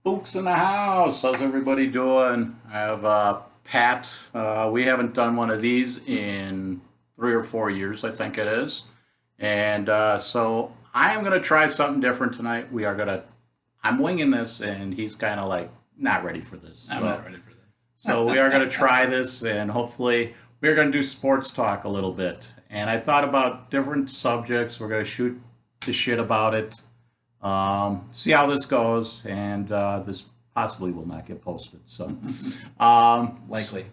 Fuchs in the house. How's everybody doing? I have Pat. We haven't done one of these in 3 or 4 years, I think it is. And so I am going to try something different tonight. I'm winging this, and he's kind of like not ready for this. I'm not ready for this. So we are going to try this, and hopefully we're going to do sports talk a little bit. And I thought about different subjects. We're going to shoot the shit about it, see how this goes, and this possibly will not get posted. So Likely.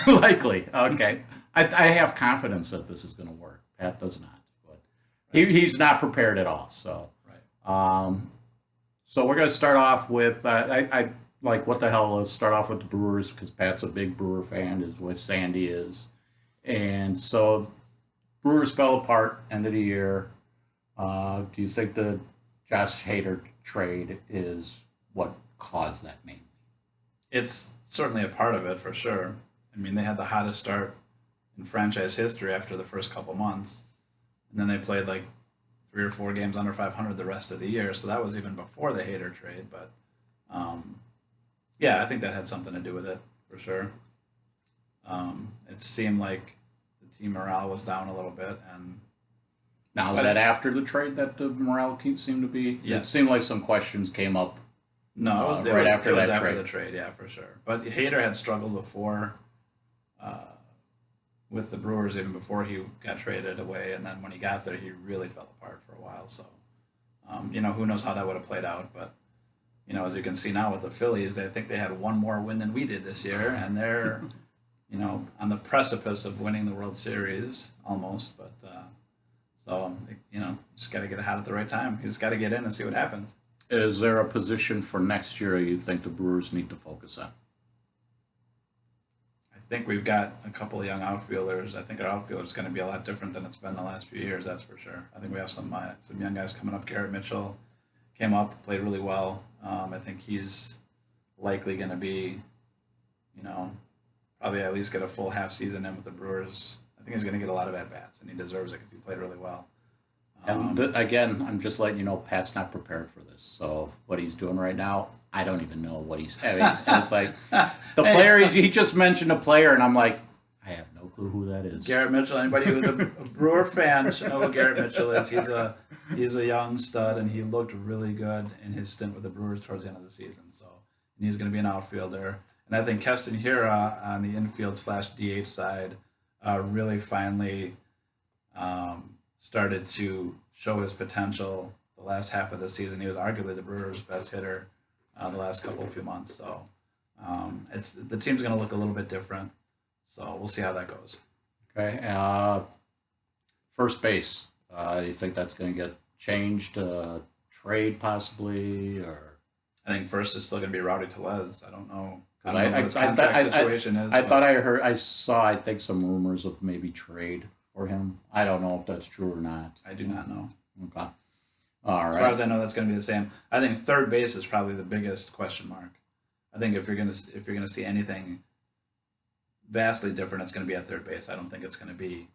likely, okay. I have confidence that this is going to work. Pat does not, but he's not prepared at all. So, Right. so we're going to start off with I like what the hell. Let's start off with the Brewers because Pat's a big Brewer fan, is what Sandy is, and so Brewers fell apart end of the year. Do you think the Josh Hader trade is what caused that mainly? It's certainly a part of it for sure. I mean, they had the hottest start in franchise history after the first couple months, and then they played like 3 or 4 games under 500 the rest of the year. So that was even before the Hader trade. But yeah, I think that had something to do with it for sure. It seemed like the team morale was down a little bit, and Now, is but that after the trade that the morale seemed to be? It yes. seemed like some questions came up No, right after it was that after trade. the trade, yeah, for sure. But Hader had struggled before uh, with the Brewers even before he got traded away, and then when he got there, he really fell apart for a while. So, who knows how that would have played out? But as you can see now with the Phillies, they think they had one more win than we did this year, and they're on the precipice of winning the World Series almost. But just got to get hot at the right time. You just got to get in and see what happens. Is there a position for next year you think the Brewers need to focus on? I think we've got a couple of young outfielders. I think our outfield is going to be a lot different than it's been the last few years. That's for sure. I think we have some young guys coming up. Garrett Mitchell came up, played really well. I think he's likely going to be, probably at least get a full half season in with the Brewers. I think he's going to get a lot of at bats, and he deserves it because he played really well. And again, I'm just letting you know Pat's not prepared for this. So what he's doing right now, I don't even know what he's. I mean, it's like the player. He just mentioned a player, and I'm like, I have no clue who that is. Garrett Mitchell. Anybody who's a Brewer fan should know who Garrett Mitchell is. He's a young stud, and he looked really good in his stint with the Brewers towards the end of the season. So, and he's going to be an outfielder. And I think Keston Hiura on the infield/DH side really finally started to show his potential the last half of the season. He was arguably the Brewers' best hitter the last few months. So the team's going to look a little bit different. So we'll see how that goes. Okay. First base. You think that's going to get changed? Trade possibly, or I think first is still going to be Rowdy Tellez. I don't know. I because don't know what his contract situation is. I thought I saw I think some rumors of maybe trade for him. I don't know if that's true or not. I do not know. Okay. All As right. far as I know, that's going to be the same. I think third base is probably the biggest question mark. I think if you're going to see anything vastly different, it's going to be at third base. I don't think it's going to be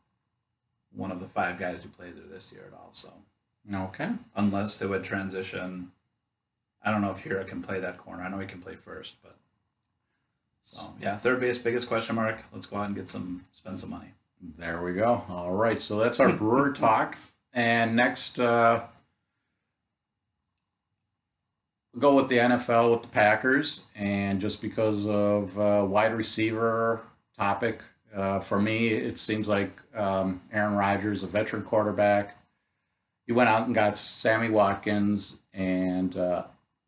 one of the 5 guys who played there this year at all. So Okay. unless they would transition, I don't know if Hira can play that corner. I know he can play first, but so yeah, third base biggest question mark. Let's go out and spend some money. There we go. All right. So that's our Brewer talk. And next, we'll go with the NFL with the Packers. And just because of wide receiver topic, for me, it seems like Aaron Rodgers, a veteran quarterback, he went out and got Sammy Watkins, and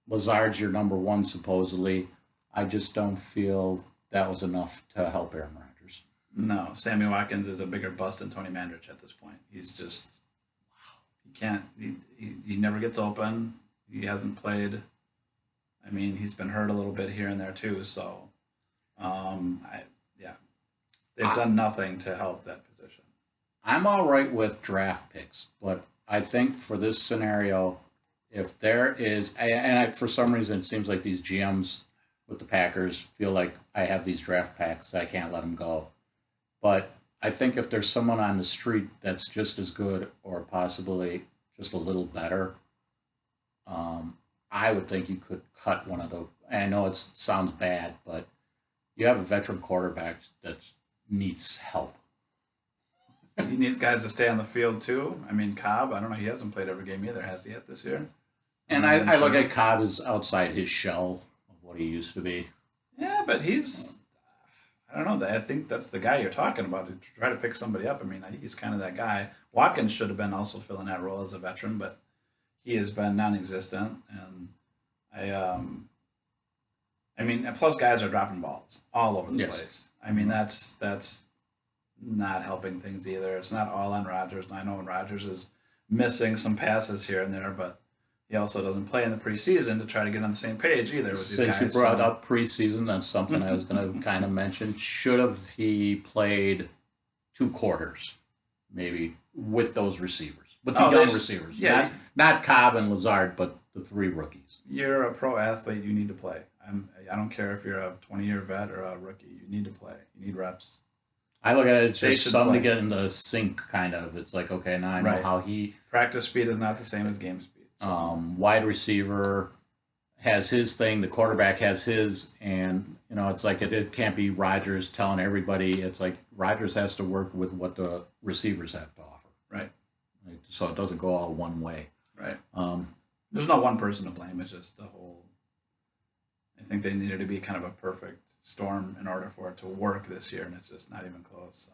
Lazard's your number one, supposedly. I just don't feel that was enough to help Aaron Rodgers. No, Sammy Watkins is a bigger bust than Tony Mandrich at this point. He's just he can't. He never gets open. He hasn't played. I mean, he's been hurt a little bit here and there too. So, they've done nothing to help that position. I'm all right with draft picks, but I think for this scenario, if there is, for some reason, it seems like these GMs with the Packers feel like I have these draft packs, I can't let them go. But I think if there's someone on the street that's just as good or possibly just a little better, um, I would think you could cut one of those. I know it sounds bad, but you have a veteran quarterback that needs help. He needs guys to stay on the field too. I mean, Cobb, I don't know. He hasn't played every game either, has he yet this year? And I'm not even I look sure. at Cobb as outside his shell of what he used to be. Yeah, but he's. I don't know. I think that's the guy you're talking about. To try to pick somebody up. I mean, he's kind of that guy. Watkins should have been also filling that role as a veteran, but he has been non-existent. And I, I mean, and plus guys are dropping balls all over the Yes. place. I mean, that's not helping things either. It's not all on Rodgers. And I know Rodgers is missing some passes here and there, but he also doesn't play in the preseason to try to get on the same page either with these Since you guys. brought So, up preseason, that's something I was going to kind of mention. Should have he played 2 quarters, maybe with those receivers, with the oh, young there's receivers, yeah. not Cobb and Lazard, but the 3 rookies. You're a pro athlete. You need to play. I don't care if you're a 20-year vet or a rookie. You need to play. You need reps. I look at it as They just should something to play. get in the sync, kind of. It's like, okay, now I know Right. how he, Practice speed is not the same as game speed. So, wide receiver has his thing, the quarterback has his, and it's like it can't be Rodgers telling everybody. It's like Rodgers has to work with what the receivers have to offer, right, right? So it doesn't go all one way. right. Um, There's not one person to blame. It's just the whole. I think they needed to be kind of a perfect storm in order for it to work this year, and it's just not even close. So.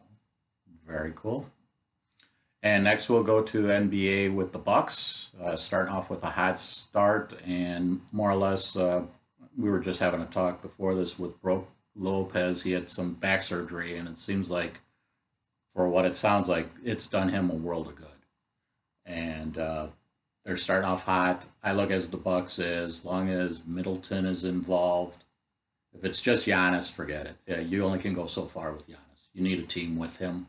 Very cool. And next we'll go to NBA with the Bucks, starting off with a hot start, and more or less, we were just having a talk before this with Brook Lopez. He had some back surgery, and it seems like, for what it sounds like, it's done him a world of good. And they're starting off hot. I look as the Bucks as long as Middleton is involved. If it's just Giannis, forget it. Yeah, you only can go so far with Giannis. You need a team with him.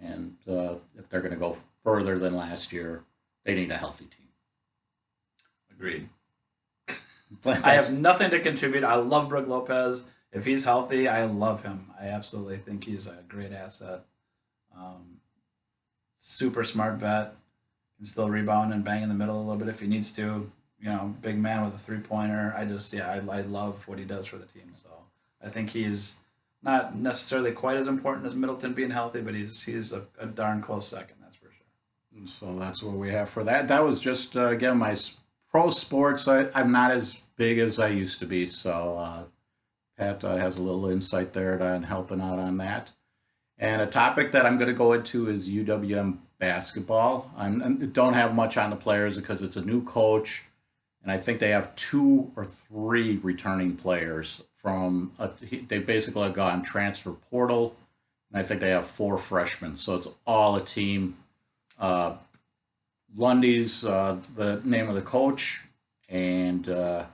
And if they're going to go further than last year, they need a healthy team. Agreed. But I have nothing to contribute. I love Brook Lopez. If he's healthy, I love him. I absolutely think he's a great asset. Um, Super smart vet. Can still rebound and bang in the middle a little bit if he needs to. Big man with a 3-pointer. I love what he does for the team. So I think he's not necessarily quite as important as Middleton being healthy, but he's a darn close second, that's for sure. so that's what we have for that. That was just, again, my pro sports. I'm not as big as I used to be. So Pat has a little insight there on helping out on that. And a topic that I'm going to go into is UWM basketball. I don't have much on the players because it's a new coach, and I think they have 2 or 3 returning players they basically have gone transfer portal, and I think they have 4 freshmen. So it's all a team. Lundy's the name of the coach, and so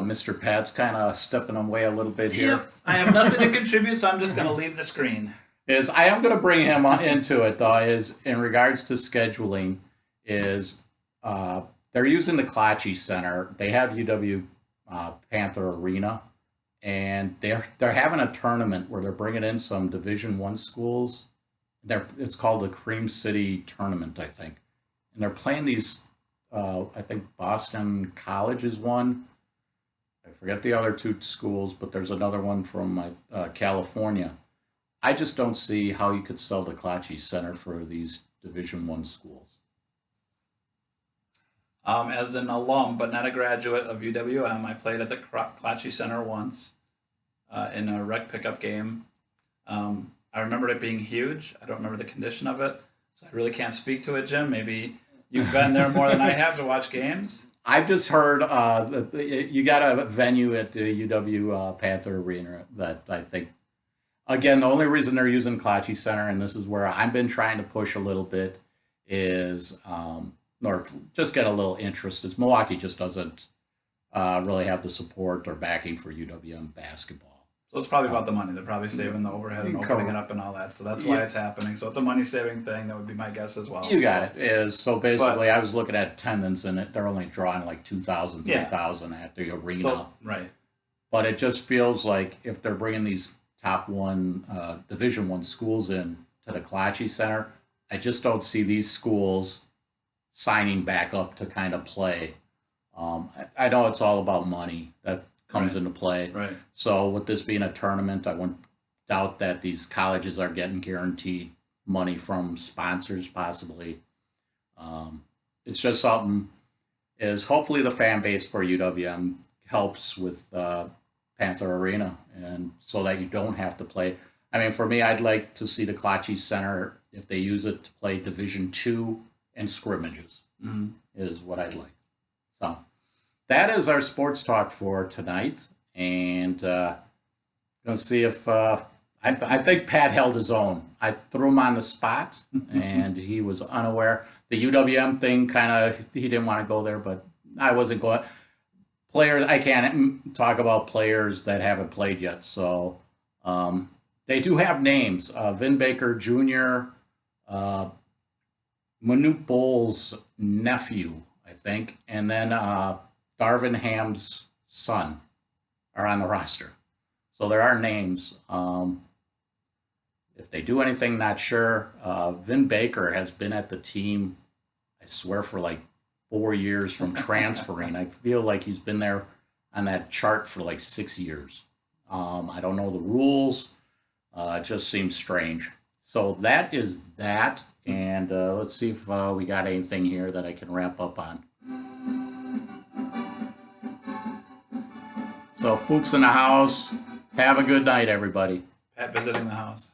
Mr. Pat's kind of stepping away a little bit here. Yep. I have nothing to contribute, so I'm just going to leave the screen. I am going to bring him into it, though, is in regards to scheduling, is they're using the Klachi Center. They have UW Panther Arena, and they're having a tournament where they're bringing in some Division I schools. It's called the Cream City Tournament, I think, and they're playing these. I think Boston College is one. I forget the other 2 schools, but there's another one from California. I just don't see how you could sell the Klachi Center for these Division I schools. As an alum, but not a graduate of UWM, I played at the Klachi Center once in a rec pickup game. I remember it being huge. I don't remember the condition of it, so I really can't speak to it, Jim. Maybe you've been there more than I have to watch games. I've just heard that you got a venue at the UW Panther Arena that I think, again, the only reason they're using Klachi Center, and this is where I've been trying to push a little bit, is or just get a little interest. Is Milwaukee just doesn't really have the support or backing for UWM basketball. So it's probably about the money. They're probably saving the overhead and opening it up and all that. So that's why it's happening. So it's a money-saving thing. That would be my guess as well. You got it. So basically, I was looking at attendance, and they're only drawing like 2,000, 3,000 at the arena. So, right. But it just feels like if they're bringing these top one Division I schools in to the Kalachi Center. I just don't see these schools signing back up to kind of play. I know it's all about money that comes Right. into play. Right. So with this being a tournament, I wouldn't doubt that these colleges are getting guaranteed money from sponsors, possibly. It's just something is hopefully the fan base for UWM helps with Panther Arena, and so that you don't have to play. I mean, for me, I'd like to see the Kalachi Center if they use it to play Division II and scrimmages Mm-hmm. is what I'd like. So that is our sports talk for tonight, and gonna see if I think Pat held his own. I threw him on the spot, and he was unaware. The UWM thing kind of he didn't want to go there, but I wasn't going. Players, I can't talk about players that haven't played yet. So they do have names. Vin Baker Jr., Manute Bowles' nephew, I think, and then Darvin Ham's son are on the roster. So there are names. If they do anything, not sure. Vin Baker has been at the team, I swear, for like 4 years from transferring. I feel like he's been there on that chart for like 6 years. I don't know the rules. It just seems strange. So that is that. And let's see if we got anything here that I can wrap up on. So Fuchs in the house. Have a good night, everybody. Pat visiting the house.